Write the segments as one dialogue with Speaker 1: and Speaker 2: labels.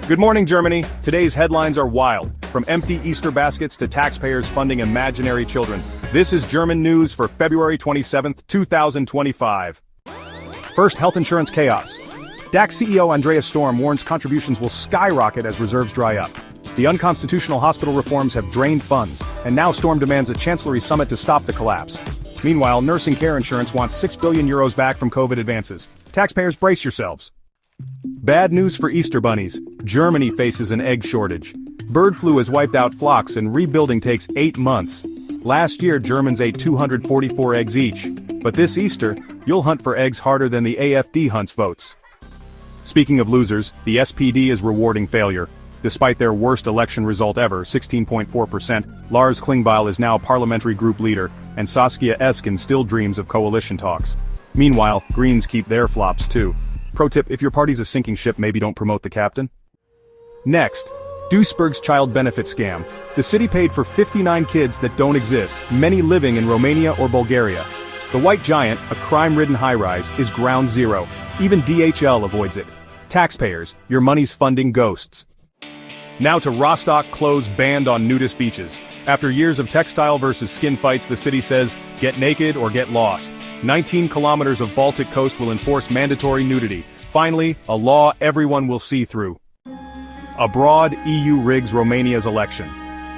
Speaker 1: Good morning, Germany. Today's headlines are wild. From empty Easter baskets to taxpayers funding imaginary children. This is German news for February 27, 2025. First, health insurance chaos. DAX CEO Andreas Storm warns contributions will skyrocket as reserves dry up. The unconstitutional hospital reforms have drained funds, and now Storm demands a chancellery summit to stop the collapse. Meanwhile, nursing care insurance wants €6 billion back from COVID advances. Taxpayers, brace yourselves. Bad news for Easter bunnies. Germany faces an egg shortage. Bird flu has wiped out flocks and rebuilding takes 8 months. Last year, Germans ate 244 eggs each. But this Easter, you'll hunt for eggs harder than the AfD hunts votes. Speaking of losers, the SPD is rewarding failure. Despite their worst election result ever, 16.4%, Lars Klingbeil is now parliamentary group leader, and Saskia Esken still dreams of coalition talks. Meanwhile, Greens keep their flops too. Pro tip, if your party's a sinking ship, maybe don't promote the captain. Next, Duisburg's child benefit scam. The city paid for 59 kids that don't exist, many living in Romania or Bulgaria. The White Giant, a crime-ridden high-rise, is ground zero. Even DHL avoids it. Taxpayers, your money's funding ghosts. Now to Rostock clothes banned on nudist beaches. After years of textile versus skin fights, the city says, get naked or get lost. 19 kilometers of Baltic coast will enforce mandatory nudity. Finally, a law everyone will see through. Abroad, EU rigs Romania's election.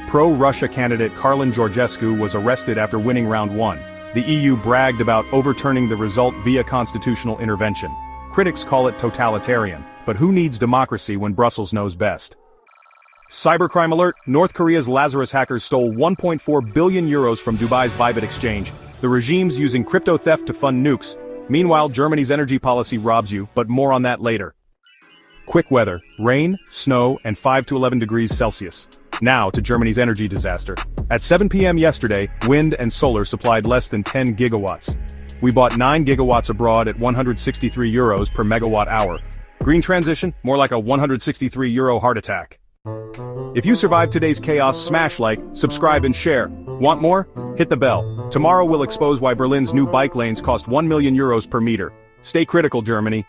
Speaker 1: Pro-Russia candidate Carlin Georgescu was arrested after winning round 1. The EU bragged about overturning the result via constitutional intervention. Critics call it totalitarian, but who needs democracy when Brussels knows best? Cybercrime alert, North Korea's Lazarus hackers stole €1.4 billion from Dubai's Bybit exchange. The regime's using crypto theft to fund nukes. Meanwhile, Germany's energy policy robs you, but more on that later. Quick weather, rain, snow, and 5 to 11 degrees Celsius. Now to Germany's energy disaster. At 7 p.m. yesterday, wind and solar supplied less than 10 gigawatts. We bought 9 gigawatts abroad at €163 per megawatt hour. Green transition, more like a €163 heart attack. If you survived today's chaos, smash like, subscribe and share. Want more? Hit the bell. Tomorrow we'll expose why Berlin's new bike lanes cost €1 million per meter. Stay critical, Germany.